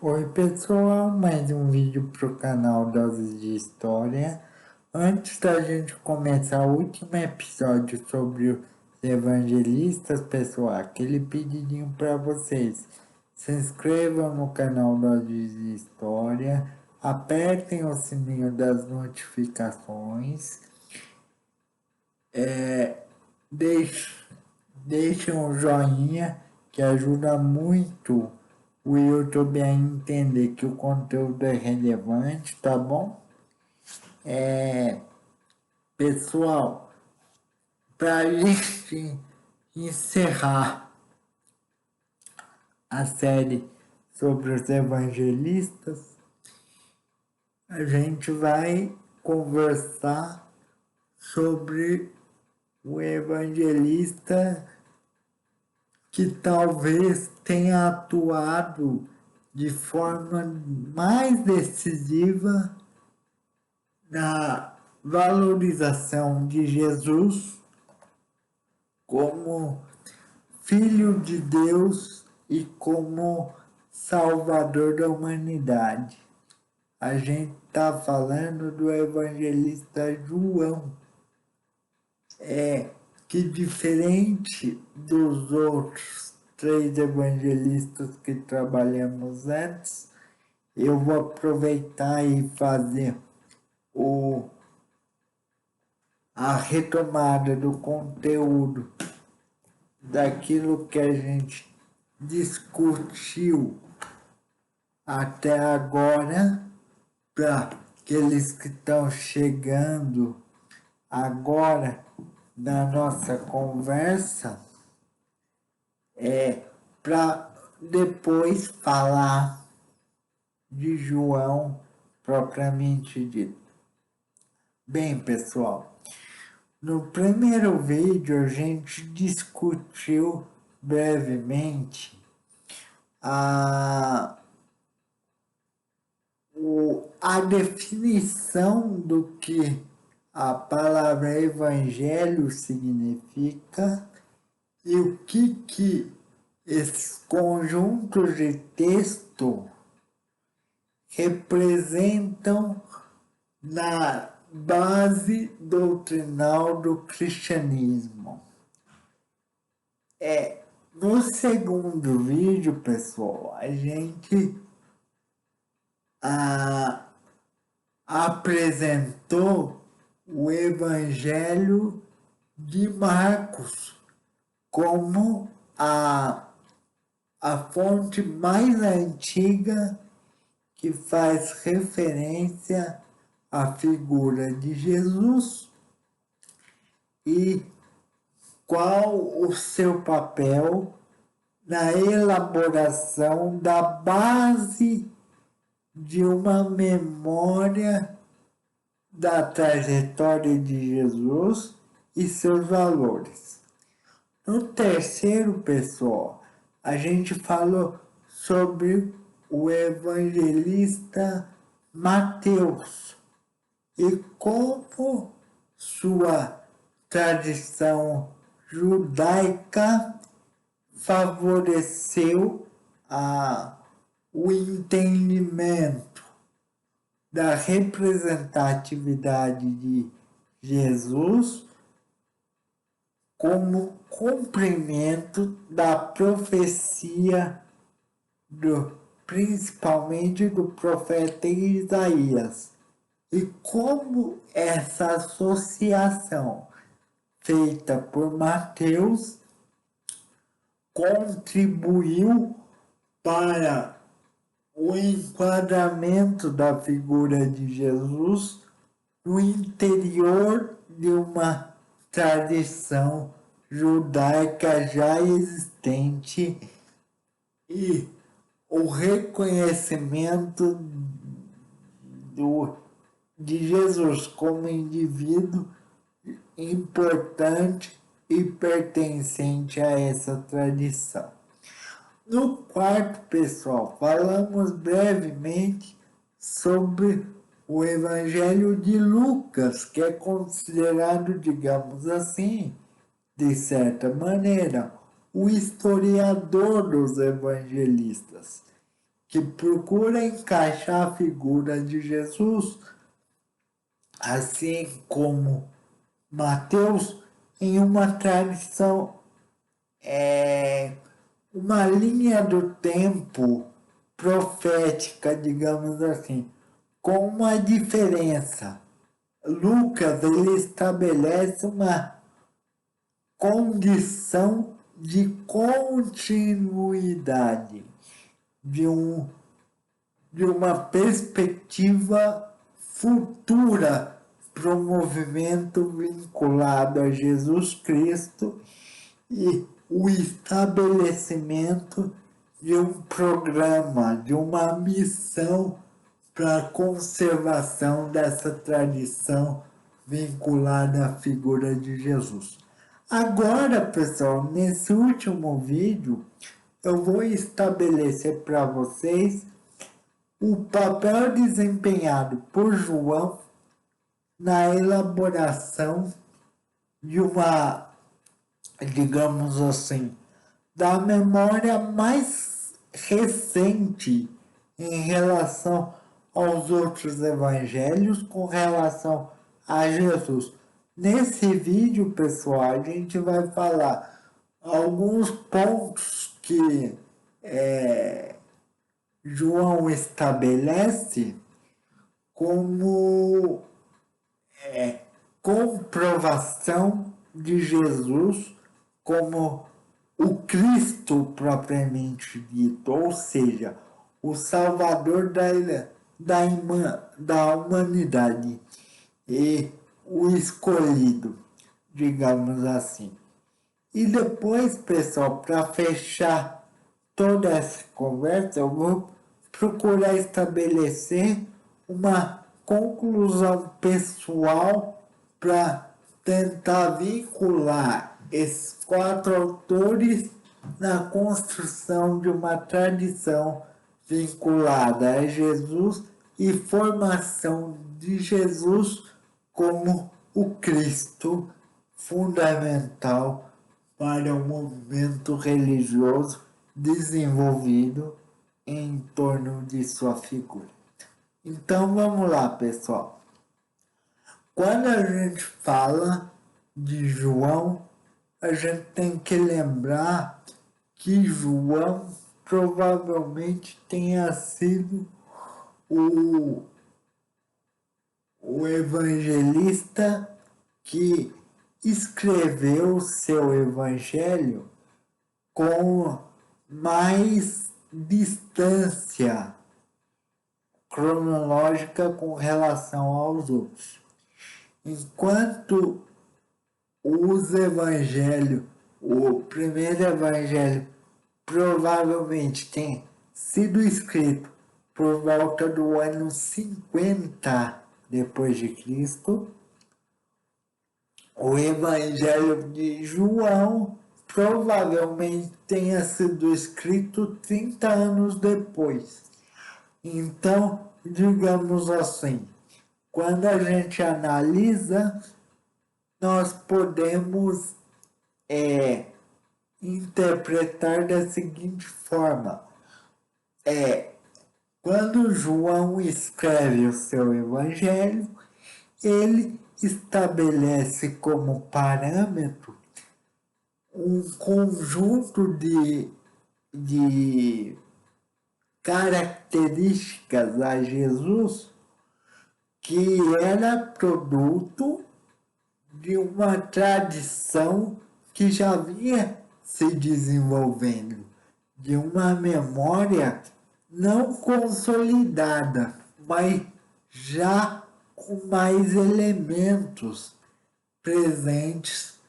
Oi pessoal, mais um vídeo pro canal Doses de História. Antes da gente começar o último episódio sobre os evangelistas, pessoal, aquele pedidinho para vocês. Se inscrevam no canal Doses de História, apertem o sininho das notificações, deixem um joinha que ajuda muito o YouTube a entender que o conteúdo é relevante, tá bom? Pessoal, para gente encerrar a série sobre os evangelistas, a gente vai conversar sobre o evangelista que talvez tenha atuado de forma mais decisiva na valorização de Jesus como Filho de Deus e como Salvador da humanidade. A gente está falando do evangelista João. Que diferente dos outros três evangelistas que trabalhamos antes, eu vou aproveitar e fazer a retomada do conteúdo daquilo que a gente discutiu até agora para aqueles que estão chegando agora na nossa conversa, para depois falar de João propriamente dito. Bem, pessoal, no primeiro vídeo a gente discutiu brevemente a definição do que a palavra evangelho significa e o que esses conjuntos de texto representam na base doutrinal do cristianismo. No segundo vídeo, pessoal, a gente apresentou o Evangelho de Marcos como a fonte mais antiga que faz referência à figura de Jesus e qual o seu papel na elaboração da base de uma memória da trajetória de Jesus e seus valores. No terceiro, pessoal, a gente falou sobre o evangelista Mateus e como sua tradição judaica favoreceu o entendimento da representatividade de Jesus como cumprimento da profecia principalmente do profeta Isaías. E como essa associação feita por Mateus contribuiu para o enquadramento da figura de Jesus no interior de uma tradição judaica já existente e o reconhecimento de Jesus como indivíduo importante e pertencente a essa tradição. No quarto, pessoal, falamos brevemente sobre o Evangelho de Lucas, que é considerado, digamos assim, de certa maneira, o historiador dos evangelistas, que procura encaixar a figura de Jesus, assim como Mateus, em uma tradição, uma linha do tempo profética, digamos assim, com uma diferença. Lucas ele estabelece uma condição de continuidade, de, de uma perspectiva futura para o movimento vinculado a Jesus Cristo e o estabelecimento de um programa, de uma missão para a conservação dessa tradição vinculada à figura de Jesus. Agora, pessoal, nesse último vídeo, eu vou estabelecer para vocês o papel desempenhado por João na elaboração de uma, digamos assim, da memória mais recente em relação aos outros evangelhos com relação a Jesus. Nesse vídeo, pessoal, a gente vai falar alguns pontos que João estabelece como comprovação de Jesus como o Cristo propriamente dito, ou seja, o Salvador da humanidade e o escolhido, digamos assim. E depois, pessoal, para fechar toda essa conversa, eu vou procurar estabelecer uma conclusão pessoal para tentar vincular esses 4 autores na construção de uma tradição vinculada a Jesus e formação de Jesus como o Cristo fundamental para o movimento religioso desenvolvido em torno de sua figura. Então vamos lá, pessoal. Quando a gente fala de João, a gente tem que lembrar que João provavelmente tenha sido o evangelista que escreveu seu evangelho com mais distância cronológica com relação aos outros. Enquanto os evangelhos, o primeiro evangelho provavelmente tem sido escrito por volta do ano 50 depois de Cristo, o evangelho de João provavelmente tenha sido escrito 30 anos depois. Então, digamos assim, quando a gente analisa, nós podemos interpretar da seguinte forma. Quando João escreve o seu evangelho, ele estabelece como parâmetro um conjunto de características a Jesus que era produto de uma tradição que já vinha se desenvolvendo, de uma memória não consolidada, mas já com mais elementos presentes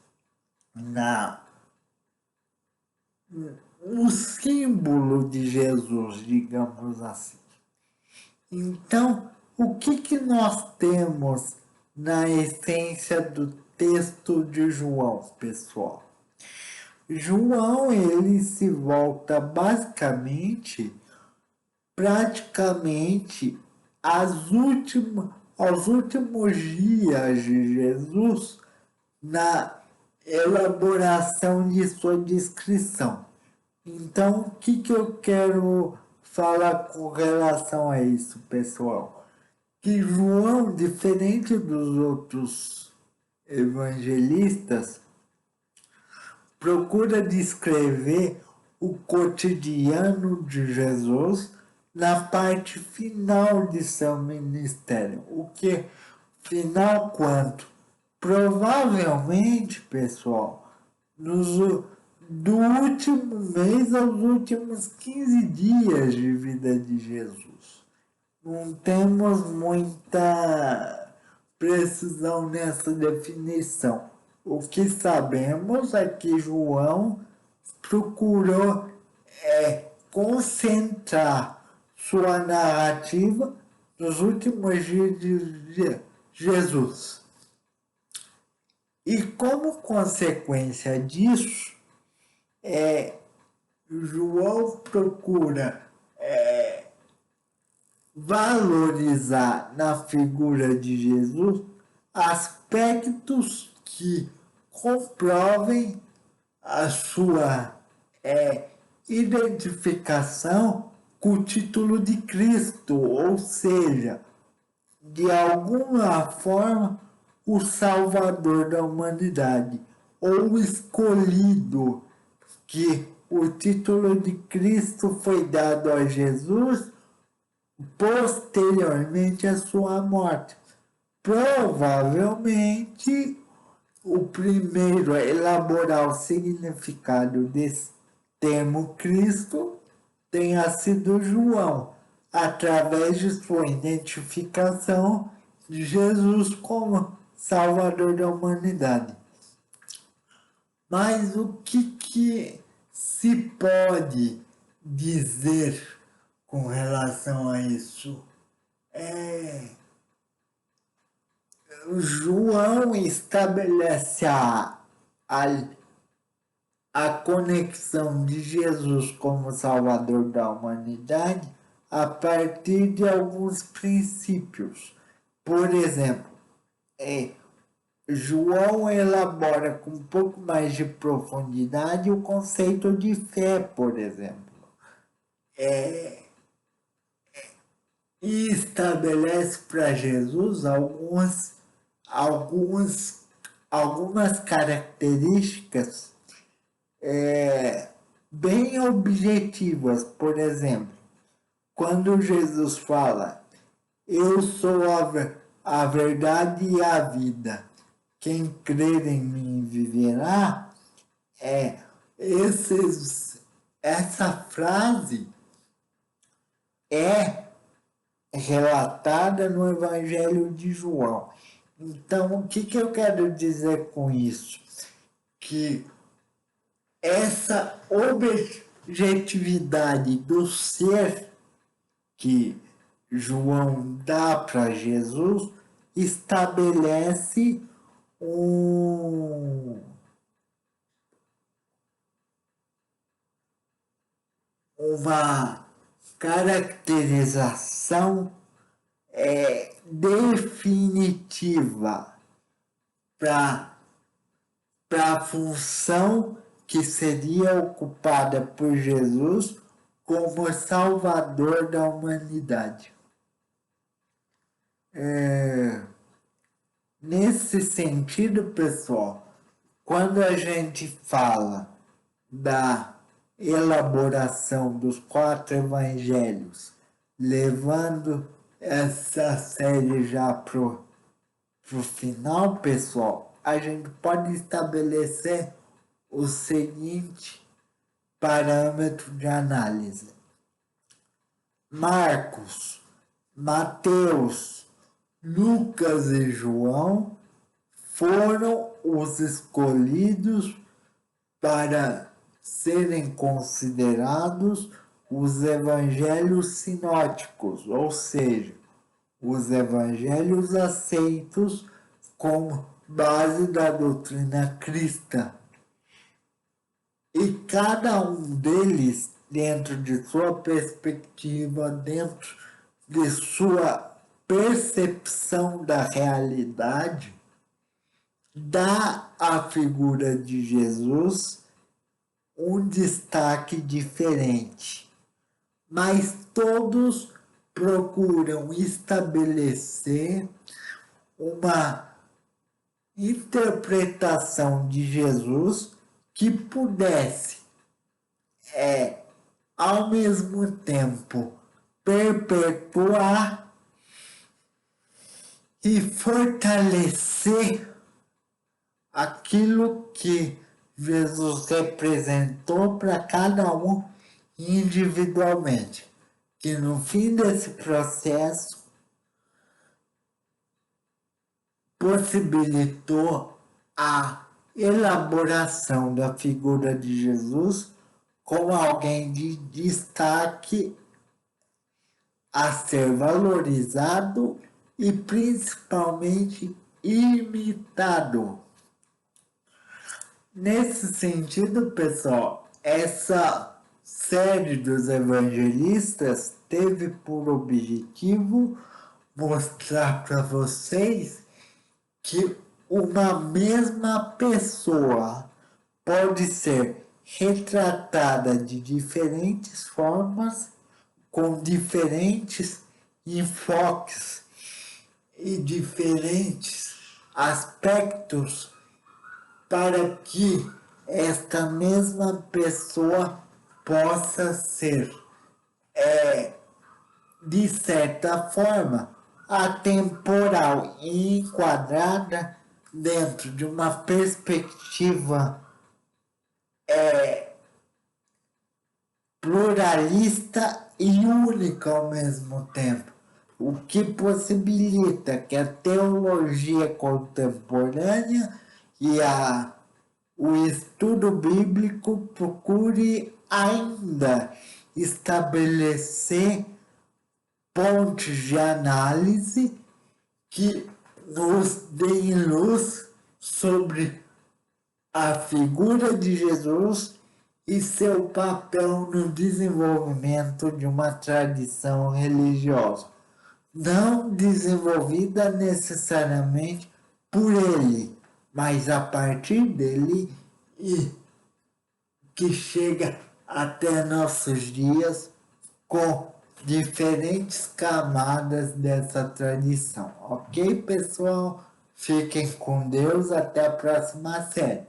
no símbolo de Jesus, digamos assim. Então, o que nós temos na essência do texto de João, pessoal? João, ele se volta praticamente aos últimos dias de Jesus na elaboração de sua descrição. Então, o que eu quero fala com relação a isso, pessoal? Que João, diferente dos outros evangelistas, procura descrever o cotidiano de Jesus na parte final de seu ministério. O que final quanto? Provavelmente, pessoal, do último mês aos últimos 15 dias de vida de Jesus. Não temos muita precisão nessa definição. O que sabemos é que João procurou concentrar sua narrativa nos últimos dias de Jesus. E como consequência disso, João procura valorizar na figura de Jesus aspectos que comprovem a sua identificação com o título de Cristo, ou seja, de alguma forma, o Salvador da humanidade, ou o escolhido, que o título de Cristo foi dado a Jesus posteriormente à sua morte. Provavelmente, o primeiro a elaborar o significado desse termo Cristo tenha sido João, através de sua identificação de Jesus como Salvador da humanidade. Mas o que se pode dizer com relação a isso? João estabelece a conexão de Jesus como Salvador da humanidade a partir de alguns princípios. Por exemplo, João elabora com um pouco mais de profundidade o conceito de fé, por exemplo. E estabelece para Jesus algumas características bem objetivas. Por exemplo, quando Jesus fala, eu sou a verdade e a vida, quem crer em mim viverá, essa frase é relatada no Evangelho de João. Então, o que eu quero dizer com isso? Que essa objetividade do ser que João dá para Jesus estabelece uma caracterização definitiva para a função que seria ocupada por Jesus como Salvador da humanidade. Nesse sentido, pessoal, quando a gente fala da elaboração dos 4 evangelhos, levando essa série já pro final, pessoal, a gente pode estabelecer o seguinte parâmetro de análise. Marcos, Mateus, Lucas e João foram os escolhidos para serem considerados os evangelhos sinóticos, ou seja, os evangelhos aceitos como base da doutrina cristã. E cada um deles, dentro de sua perspectiva, dentro de sua percepção da realidade, dá à figura de Jesus um destaque diferente. mas todos procuram estabelecer uma interpretação de Jesus que pudesse, ao mesmo tempo, perpetuar e fortalecer aquilo que Jesus representou para cada um individualmente. Que no fim desse processo possibilitou a elaboração da figura de Jesus como alguém de destaque a ser valorizado e principalmente imitado. Nesse sentido, pessoal, essa série dos evangelistas teve por objetivo mostrar para vocês que uma mesma pessoa pode ser retratada de diferentes formas, com diferentes enfoques e diferentes aspectos, para que esta mesma pessoa possa ser, de certa forma, atemporal e enquadrada dentro de uma perspectiva pluralista e única ao mesmo tempo, o que possibilita que a teologia contemporânea e o estudo bíblico procure ainda estabelecer pontos de análise que nos deem luz sobre a figura de Jesus e seu papel no desenvolvimento de uma tradição religiosa, não desenvolvida necessariamente por ele, mas a partir dele e que chega até nossos dias com diferentes camadas dessa tradição. Ok, pessoal? Fiquem com Deus, até a próxima série.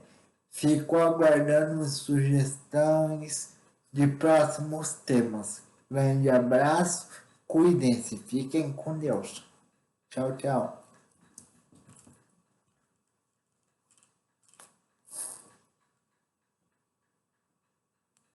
Fico aguardando sugestões de próximos temas. Grande abraço, cuidem-se, fiquem com Deus. Tchau, tchau.